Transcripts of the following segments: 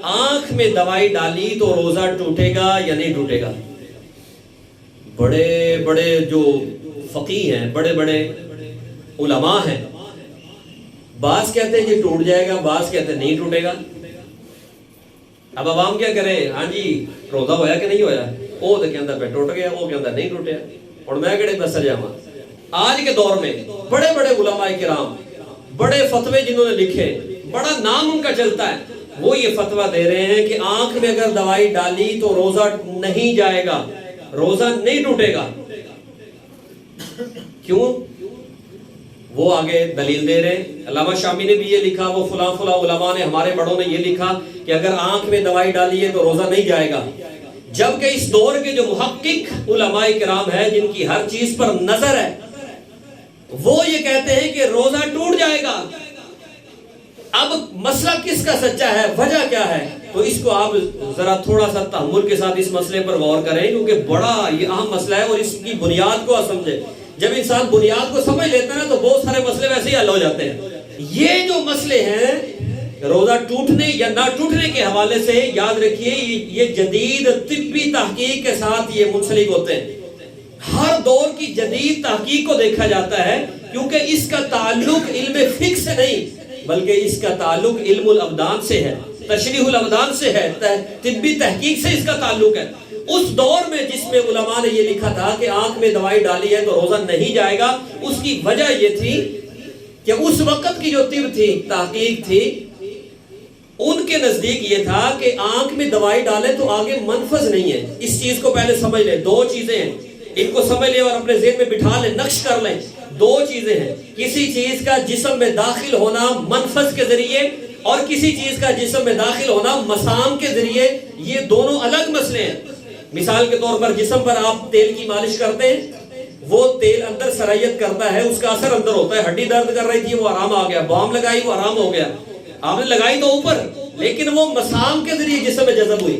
آنکھ میں دوائی ڈالی تو روزہ ٹوٹے گا یا نہیں ٹوٹے گا؟ بڑے بڑے جو فقیہ ہیں، بڑے بڑے علماء ہیں، بعض کہتے ہیں یہ ٹوٹ جائے گا، بعض کہتے ہیں نہیں ٹوٹے گا۔ اب عوام کیا کرے؟ ہاں جی روزہ ہویا کہ نہیں ہویا؟ وہ تو کہندا پہ ٹوٹ گیا، وہ کہندا نہیں ٹوٹیا، اور میں کہڑے پہ سجاواں؟ آج کے دور میں بڑے بڑے علماء کرام، بڑے فتوے جنہوں نے لکھے، بڑا نام ان کا چلتا ہے، وہ یہ فتویٰ دے رہے ہیں کہ آنکھ میں اگر دوائی ڈالی تو روزہ نہیں جائے گا، روزہ نہیں ٹوٹے گا۔ کیوں؟ وہ آگے دلیل دے رہے ہیں۔ علامہ شامی نے بھی یہ لکھا، وہ فلاں فلاں علماء نے، ہمارے بڑوں نے یہ لکھا کہ اگر آنکھ میں دوائی ڈالی ہے تو روزہ نہیں جائے گا، جبکہ اس دور کے جو محقق علماء کرام ہیں جن کی ہر چیز پر نظر ہے، وہ یہ کہتے ہیں کہ روزہ ٹوٹ جائے گا۔ اب مسئلہ کس کا سچا ہے، وجہ کیا ہے؟ تو اس کو آپ ذرا تھوڑا سا تحمل کے ساتھ اس مسئلے پر غور کریں، کیونکہ بڑا یہ اہم مسئلہ ہے اور اس کی بنیاد کو سمجھے۔ جب انسان بنیاد کو سمجھ لیتا ہے تو بہت سارے مسئلے ویسے ہی حل ہو جاتے ہیں۔ یہ جو مسئلے ہیں روزہ ٹوٹنے یا نہ ٹوٹنے کے حوالے سے، یاد رکھیے یہ جدید طبی تحقیق کے ساتھ یہ منسلک ہوتے ہیں۔ ہر دور کی جدید تحقیق کو دیکھا جاتا ہے، کیونکہ اس کا تعلق علم فقہ سے نہیں بلکہ اس کا تعلق علم الابدان سے ہے، تشریح الابدان سے ہے، طبی تحقیق سے اس کا تعلق ہے۔ اس دور میں جس میں علماء نے یہ لکھا تھا کہ آنکھ میں دوائی ڈالی ہے تو روزہ نہیں جائے گا، اس کی وجہ یہ تھی کہ اس وقت کی جو طب تھی، تحقیق تھی، ان کے نزدیک یہ تھا کہ آنکھ میں دوائی ڈالے تو آگے منفذ نہیں ہے۔ اس چیز کو پہلے سمجھ لیں، دو چیزیں ہیں، ان کو سمجھ لیں اور اپنے ذہن میں بٹھا لیں، نقش کر لیں۔ دو چیزیں ہیں، کسی چیز کا جسم میں داخل ہونا منفذ کے ذریعے اور کسی چیز کا جسم میں داخل ہونا مسام کے ذریعے، یہ دونوں الگ مسئلے ہیں۔ مثال کے طور پر جسم پر آپ تیل کی مالش کرتے ہیں، وہ تیل اندر سرائیت کرتا ہے، اس کا اثر اندر ہوتا ہے، ہڈی درد کر رہی تھی وہ آرام آ گیا، بام لگائی وہ آرام ہو گیا، آپ نے لگائی تو اوپر لیکن وہ مسام کے ذریعے جسم میں جذب ہوئی۔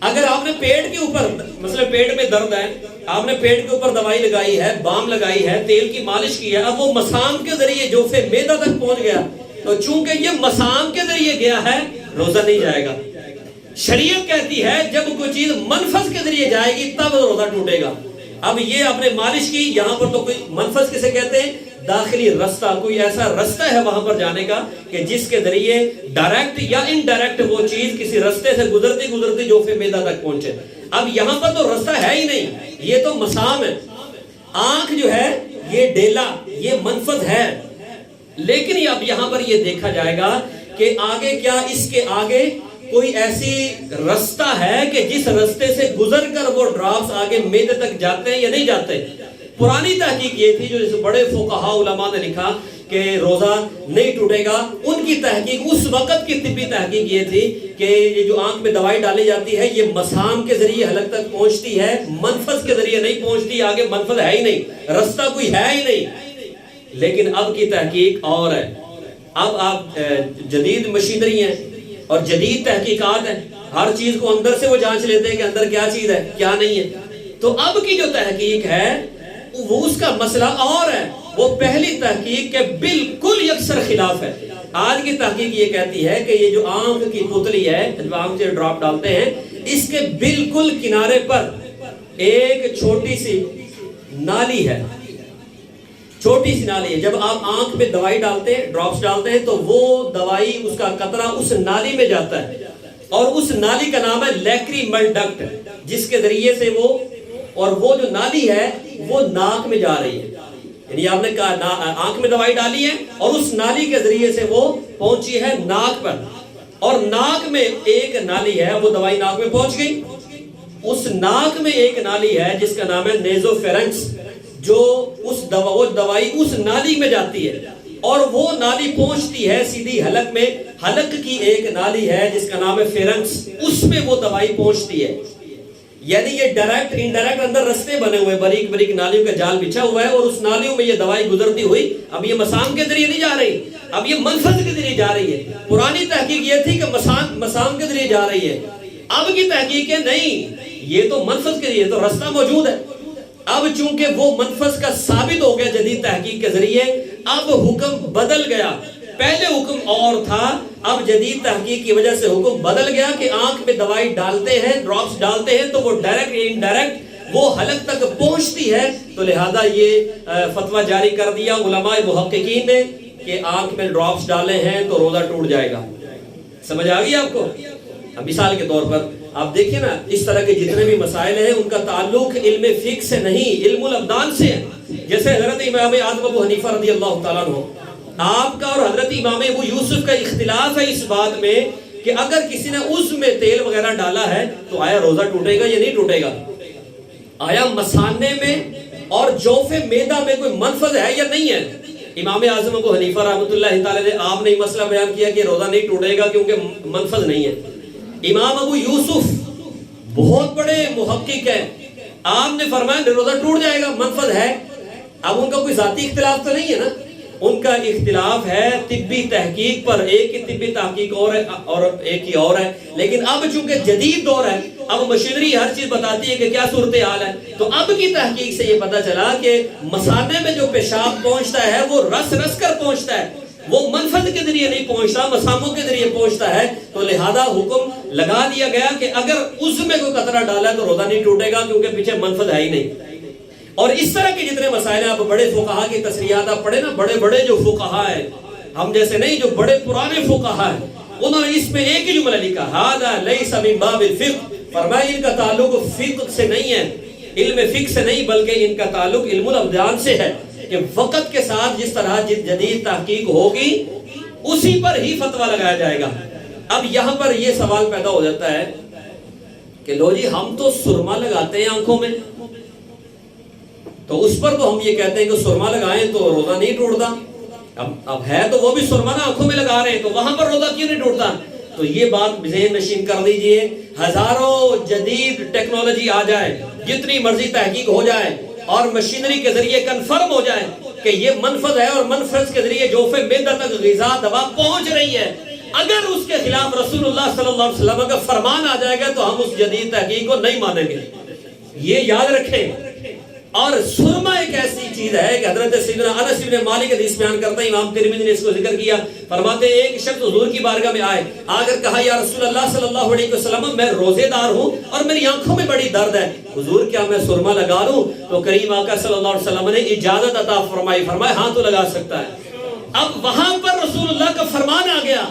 اگر آپ نے پیٹ کے اوپر، مثلا پیٹ میں درد ہے، آپ نے پیٹ کے اوپر دوائی لگائی ہے، بام لگائی ہے، تیل کی مالش کی ہے، اب وہ مسام کے ذریعے جوف معدہ تک پہنچ گیا، تو چونکہ یہ مسام کے ذریعے گیا ہے روزہ نہیں جائے گا۔ شریعت کہتی ہے جب کوئی چیز منفذ کے ذریعے جائے گی تب روزہ ٹوٹے گا۔ اب یہ آپ نے مالش کی، یہاں پر تو کوئی منفذ کسے کہتے ہیں؟ داخلی رستہ، کوئی ایسا رستہ ہے وہاں پر جانے کا کہ جس کے ذریعے ڈائریکٹ یا انڈائریکٹ وہ چیز کسی رستے سے گزرتی گزرتی جوف معدہ تک پہنچے۔ اب یہاں پر تو رستہ ہے ہی نہیں، یہ تو مسام ہے۔ آنکھ جو ہے یہ ڈیلا، یہ منفذ ہے، لیکن اب یہاں پر یہ دیکھا جائے گا کہ آگے کیا اس کے آگے کوئی ایسی رستہ ہے کہ جس رستے سے گزر کر وہ ڈراپس آگے معدے تک جاتے ہیں یا نہیں جاتے۔ پرانی تحقیق یہ تھی جو جس بڑے فقہاء علماء نے لکھا کہ روزہ نہیں ٹوٹے گا، ان کی تحقیق اس وقت کی طبی تحقیق یہ تھی کہ یہ جو آنکھ میں دوائی ڈالی جاتی ہے یہ مسام کے ذریعے حلق تک پہنچتی ہے، منفذ کے ذریعے نہیں پہنچتی، آگے منفذ ہے ہی نہیں، رستہ کوئی ہے ہی نہیں۔ لیکن اب کی تحقیق اور ہے، اب آپ جدید مشینری ہیں اور جدید تحقیقات ہیں، ہر چیز کو اندر سے وہ جانچ لیتے ہیں کہ اندر کیا چیز ہے کیا نہیں ہے۔ تو اب کی جو تحقیق ہے وہ اس کا مسئلہ اور ہے، وہ پہلی تحقیق کے بالکل یکسر خلاف ہے۔ آج کی تحقیق یہ کہتی ہے کہ یہ جو آنکھ کی پتلی ہے جب آنکھ سے ڈراپ ڈالتے ہیں، اس کے بالکل کنارے پر ایک چھوٹی سی نالی ہے، چھوٹی سی نالی ہے۔ جب آپ آنکھ میں دوائی ڈالتے ہیں، ڈراپس ڈالتے ہیں، تو وہ دوائی اس کا قطرہ اس نالی میں جاتا ہے اور اس نالی کا نام ہے لیکریمل ڈکٹ، جس کے ذریعے سے وہ جو نالی ہے وہ ناک میں جا رہی ہے۔ یعنی آپ نے کہا آنکھ میں دوائی ڈالی ہے اور اس نالی کے ذریعے سے وہ پہنچی ہے ناک پر، اور ناک میں ایک نالی ہے، وہ دوائی ناک میں پہنچ گئی۔ اس ناک میں ایک نالی ہے جس کا نام ہے نیزوفیرنکس، جو وہ دوائی اس نالی میں جاتی ہے اور وہ نالی پہنچتی ہے سیدھی حلق میں۔ حلق کی ایک نالی ہے جس کا نام ہے فیرنکس، اس میں وہ دوائی پہنچتی ہے۔ یعنی یہ ڈائریکٹ انڈائریکٹ اندر رستے بنے ہوئے، باریک باریک نالیوں کا جال بچھا ہوا ہے، اور اس نالیوں میں یہ دوائی گزرتی ہوئی اب یہ مسام کے ذریعے نہیں جا رہی، اب یہ منفذ کے ذریعے جا رہی ہے۔ پرانی تحقیق یہ تھی کہ مسام کے ذریعے جا رہی ہے، اب کی تحقیق ہے نہیں، یہ تو منفذ کے ذریعے، تو رستہ موجود ہے۔ اب چونکہ وہ منفذ کا ثابت ہو گیا جدید تحقیق کے ذریعے، اب حکم بدل گیا۔ پہلے حکم اور تھا، اب جدید تحقیق کی وجہ سے حکم بدل گیا کہ آنکھ میں دوائی ڈالتے ہیں، ڈراپس ڈالتے ہیں تو وہ ڈائریکٹ یا انڈائریکٹ وہ حلق تک پہنچتی ہے. تو لہذا یہ فتویٰ جاری کر دیا علماء محققین نے کہ آنکھ میں ڈراپس ڈالے ہیں تو روزہ ٹوٹ جائے گا. سمجھ آ گئی آپ کو؟ مثال کے طور پر آپ دیکھیں نا، اس طرح کے جتنے بھی مسائل ہیں ان کا تعلق علم فقہ سے نہیں، علم الابدان سے ہے. جیسے حضرت امام اعظم ابو حنیفہ رضی اللہ تعالیٰ عنہ، آپ کا اور حضرت امام ابو یوسف کا اختلاف ہے اس بات میں کہ اگر کسی نے عضو میں تیل وغیرہ ڈالا ہے تو آیا روزہ ٹوٹے گا یا نہیں ٹوٹے گا؟ آیا مثانے میں اور جوف معدہ میں کوئی منفذ ہے یا نہیں ہے؟ امام اعظم ابو حنیفہ رحمۃ اللہ تعالی علیہ آپ نے مسئلہ بیان کیا کہ روزہ نہیں ٹوٹے گا کیونکہ منفذ نہیں ہے. امام ابو یوسف بہت بڑے محقق ہیں، آپ نے فرمایا روزہ ٹوٹ جائے گا، منفذ ہے. اب ان کا کوئی ذاتی اختلاف تو نہیں ہے نا، ان کا اختلاف ہے طبی تحقیق پر. ایک کی طبی تحقیق اور ہے اور ایک کی اور ہے، لیکن اب چونکہ جدید دور ہے، اب مشینری ہر چیز بتاتی ہے کہ کیا صورتحال ہے، تو اب کی تحقیق سے یہ پتا چلا کہ مثانے میں جو پیشاب پہنچتا ہے وہ رس رس کر پہنچتا ہے، وہ منفذ کے ذریعے نہیں پہنچتا، مساموں کے ذریعے پہنچتا ہے. تو لہذا حکم لگا دیا گیا کہ اگر عضو میں کوئی قطرہ ڈالا ہے تو روزہ نہیں ٹوٹے گا کیونکہ پیچھے منفذ ہے ہی نہیں. اور اس طرح کے جتنے مسائل ہیں، آپ بڑے فقہا کی تصریحات آپ پڑھیں نا، بڑے بڑے جو فقہا ہیں، ہم جیسے نہیں، جو بڑے پرانے فقہا ہیں، انہوں نے اس میں ایک ہی جملہ لکھا، ھذا لیس من باب الفقہ. فرمایا ان کا تعلق فقہ سے نہیں ہے، علم فقہ سے نہیں، بلکہ ان کا تعلق علم الابدان سے ہے کہ وقت کے ساتھ جس طرح جدید تحقیق ہوگی اسی پر ہی فتویٰ لگایا جائے گا. اب یہاں پر یہ سوال پیدا ہو جاتا ہے کہ لو جی ہم تو سرما لگاتے ہیں آنکھوں میں، تو اس پر تو ہم یہ کہتے ہیں کہ سرما لگائیں تو روزہ نہیں ٹوٹتا. اب ہے تو وہ بھی سرما نا آنکھوں میں لگا رہے ہیں، تو وہاں پر روزہ کیوں نہیں ٹوٹتا؟ تو یہ بات ذہن نشین کر لیجئے، ہزاروں جدید ٹیکنالوجی آ جائے، جتنی مرضی تحقیق ہو جائے اور مشینری کے ذریعے کنفرم ہو جائے کہ یہ منفذ ہے اور منفذ کے ذریعے جوف معدہ تک غذا دوا پہنچ رہی ہے، اگر اس کے خلاف رسول اللہ صلی اللہ علیہ وسلم کا فرمان آ جائے گا تو ہم اس جدید تحقیق کو نہیں مانیں گے. یہ یاد رکھیں. اور سرما ایک ایسی چیز ہے کہ حضرت سیدنا انس بن مالک حدیث بیان کرتا ہے، امام ترمذی نے اس کو ذکر کیا، فرماتے ہیں ایک شخص حضور کی بارگاہ میں آئے، آ کر کہا یا رسول اللہ صلی اللہ علیہ وسلم میں روزے دار ہوں اور میری آنکھوں میں بڑی درد ہے، حضور کیا میں سرما لگا لوں؟ تو کریم آقا صلی اللہ علیہ وسلم نے اجازت عطا فرمائی، فرمایا ہاں تو لگا سکتا ہے. اب وہاں پر رسول اللہ کا فرمان آ گیا،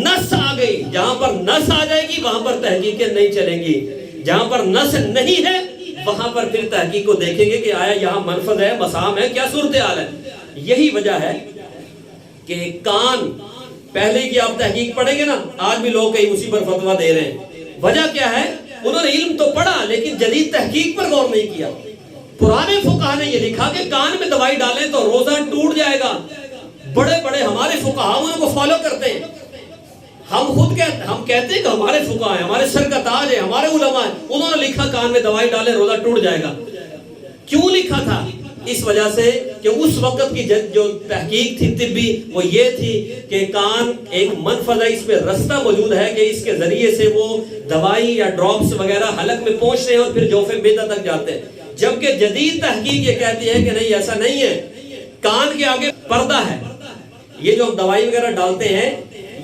نس آ گئی. جہاں پر نس آ جائے گی وہاں پر تحقیقیں نہیں چلیں گی، جہاں پر نس نہیں ہے وہاں پر پھر تحقیق کو دیکھیں گے کہ آیا یہاں منفذ ہے، مسام ہے، کیا صورتحال ہے. یہی وجہ ہے کہ کان، پہلے کی آپ تحقیق پڑھیں گے نا، آج بھی لوگ کہیں اسی پر فتویٰ دے رہے ہیں. وجہ کیا ہے؟ انہوں نے علم تو پڑھا لیکن جدید تحقیق پر غور نہیں کیا. پرانے فقہا نے یہ لکھا کہ کان میں دوائی ڈالیں تو روزہ ٹوٹ جائے گا. بڑے بڑے ہمارے فقہا ان کو فالو کرتے ہیں. ہم کہتے ہیں کہ ہمارے فقہا ہیں، ہمارے سر کا تاج ہے، ہمارے علماء ہیں، انہوں نے لکھا کان میں دوائی ڈالیں روزہ ٹوٹ جائے گا. کیوں لکھا تھا؟ اس وجہ سے کہ اس وقت کی جو تحقیق تھی طبی وہ یہ تھی کہ کان ایک منفذ ہے، اس میں رستہ موجود ہے کہ اس کے ذریعے سے وہ دوائی یا ڈراپس وغیرہ حلق میں پہنچتے ہیں اور پھر جوف معدہ تک جاتے ہیں. جبکہ جدید تحقیق یہ کہتی ہے کہ نہیں، ایسا نہیں ہے. کان کے آگے پردہ ہے. یہ جو ہم دوائی وغیرہ ڈالتے ہیں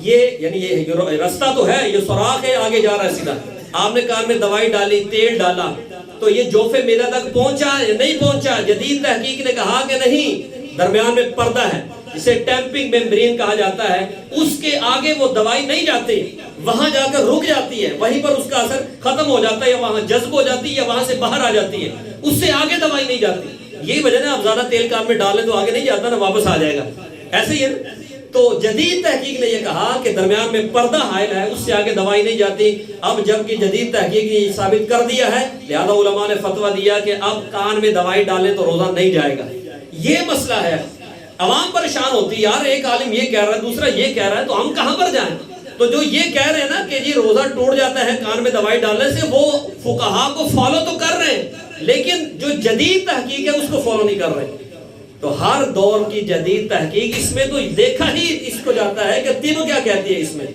یہ یعنی یہ رستہ تو ہے، یہ سوراخ ہے، آگے جا رہا ہے سیدھا. آپ نے کان میں دوائی ڈالی، تیل ڈالا تو یہ جوف معدہ تک پہنچا یا نہیں پہنچا؟ جدید تحقیق نے کہا کہ نہیں، درمیان میں پردہ ہے، اسے ٹیمپنگ میمبرین کہا جاتا ہے. اس کے آگے وہ دوائی نہیں جاتی، وہاں جا کر رک جاتی ہے، وہیں پر اس کا اثر ختم ہو جاتا ہے، یا وہاں جذب ہو جاتی ہے یا وہاں سے باہر آ جاتی ہے، اس سے آگے دوائی نہیں جاتی. یہی وجہ ہے آپ زیادہ تیل کان میں ڈالیں تو آگے نہیں جاتا نا، واپس آ جائے گا. ایسے ہی ہے. تو جدید تحقیق نے یہ کہا کہ درمیان میں پردہ حائل ہے، اس سے آگے دوائی نہیں جاتی. اب جبکہ جدید تحقیق نے یہ ثابت کر دیا ہے، لہذا علماء نے فتویٰ دیا کہ اب کان میں دوائی ڈالیں تو روزہ نہیں جائے گا. یہ مسئلہ ہے. عوام پریشان ہوتی، یار ایک عالم یہ کہہ رہا ہے، دوسرا یہ کہہ رہا ہے، تو ہم کہاں پر جائیں؟ تو جو یہ کہہ رہے ہیں نا کہ جی روزہ ٹوٹ جاتا ہے کان میں دوائی ڈالنے سے، وہ فقہا کو فالو تو کر رہے ہیں لیکن جو جدید تحقیق ہے اس کو فالو نہیں کر رہے. تو ہر دور کی جدید تحقیق اس میں تو دیکھا ہی اس کو جاتا ہے کہ طب کیا کہتی ہے اس میں.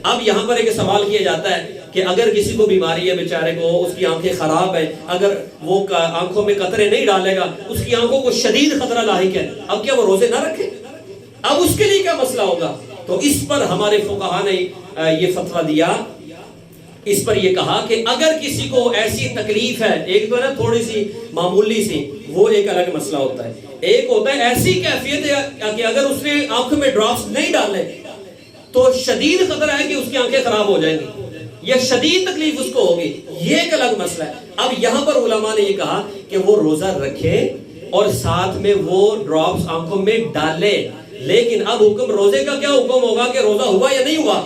اب یہاں پر ایک سوال کیا جاتا ہے کہ اگر کسی کو بیماری ہے، بیچارے کو اس کی آنکھیں خراب ہیں، اگر وہ آنکھوں میں قطرے نہیں ڈالے گا، اس کی آنکھوں کو شدید خطرہ لاحق ہے، اب کیا وہ روزے نہ رکھے؟ اب اس کے لیے کیا مسئلہ ہوگا؟ تو اس پر ہمارے فقہا نے یہ فتویٰ دیا، اس پر یہ کہا کہ اگر کسی کو ایسی تکلیف ہے، ایک تو ہے نا تھوڑی سی معمولی سی، وہ ایک الگ مسئلہ ہوتا ہے، ایک ہوتا ہے ایسی کیفیت ہے کہ اگر اس نے آنکھوں میں ڈراپس نہیں ڈالے تو شدید خطرہ ہے کہ اس کی آنکھیں خراب ہو جائیں گی یا شدید تکلیف اس کو ہوگی، یہ ایک الگ مسئلہ ہے۔ اب یہاں پر علماء نے یہ کہا کہ وہ روزہ رکھے اور ساتھ میں وہ ڈراپس آنکھوں میں ڈالے، لیکن اب حکم روزے کا کیا حکم ہوگا کہ روزہ ہوا یا نہیں ہوا؟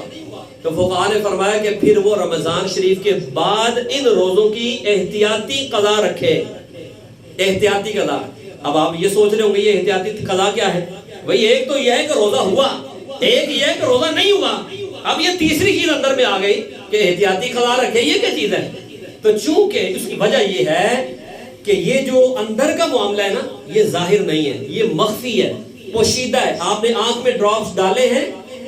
تو فقہاء نے فرمایا کہ پھر وہ رمضان شریف کے بعد ان روزوں کی احتیاطی قضا رکھے، احتیاطی قضا۔ اب آپ یہ سوچ رہے ہوں گے یہ احتیاطی قضا کیا ہے؟ بھئی ایک تو یہ ہے کہ روزہ ہوا، ایک یہ ہے کہ روزہ نہیں ہوا، اب یہ تیسری چیز اندر میں آ گئی کہ احتیاطی قضا رکھے، یہ کیا چیز ہے؟ تو چونکہ اس کی وجہ یہ ہے کہ یہ جو اندر کا معاملہ ہے نا یہ ظاہر نہیں ہے، یہ مخفی ہے، پوشیدہ ہے۔ آپ نے آنکھ میں ڈراپس ڈالے ہیں،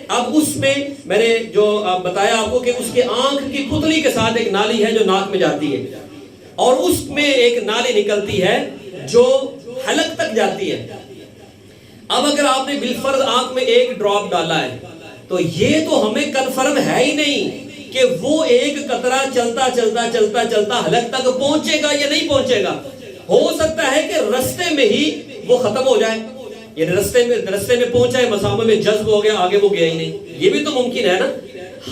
اب اس میں میں نے جو بتایا آپ کو کہ اس کے آنکھ کی پتلی کے ساتھ ایک نالی ہے جو ناک میں جاتی ہے، اور اس میں ایک نالی نکلتی ہے جو حلق تک جاتی ہے۔ اب اگر آپ نے بالفرض آنکھ میں ایک ڈراپ ڈالا ہے تو یہ تو ہمیں کنفرم ہے ہی نہیں کہ وہ ایک قطرہ چلتا چلتا چلتا چلتا حلق تک پہنچے گا یا نہیں پہنچے گا۔ ہو سکتا ہے کہ رستے میں ہی وہ ختم ہو جائے، یعنی رستے میں پہنچا ہے، مسامہ میں جذب ہو گیا، آگے وہ گیا ہی نہیں، یہ بھی تو ممکن ہے نا۔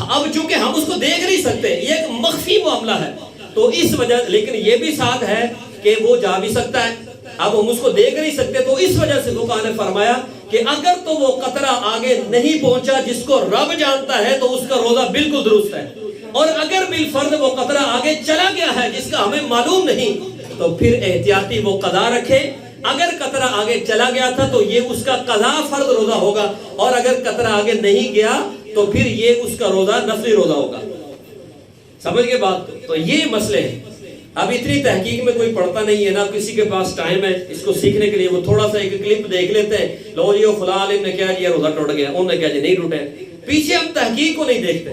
اب چونکہ ہم اس کو دیکھ نہیں سکتے، یہ ایک مخفی معاملہ ہے، تو اس وجہ، لیکن یہ بھی ساتھ ہے کہ وہ جا بھی سکتا ہے، اب ہم اس کو دیکھ نہیں سکتے، تو اس وجہ سے فقہاء نے فرمایا کہ اگر تو وہ قطرہ آگے نہیں پہنچا جس کو رب جانتا ہے تو اس کا روزہ بالکل درست ہے، اور اگر بالفرض وہ قطرہ آگے چلا گیا ہے جس کا ہمیں معلوم نہیں تو پھر احتیاطی وہ قضا رکھے۔ اگر قطرہ آگے چلا گیا تھا تو یہ اس کا قضا فرض روزہ ہوگا، اور اگر قطرہ آگے نہیں گیا تو پھر یہ اس کا روزہ نفلی روزہ ہوگا۔ سمجھ گئے بات؟ تو یہ مسئلے ہیں۔ اب اتنی تحقیق میں کوئی پڑھتا نہیں ہے نا، کسی کے پاس ٹائم ہے اس کو سیکھنے کے لیے، وہ تھوڑا سا ایک کلپ دیکھ لیتے ہیں، لو جی وہ فلاں عالم نے کیا جی روزہ ٹوٹ گیا، انہوں نے کیا جی نہیں ٹوٹے، پیچھے ہم تحقیق کو نہیں دیکھتے۔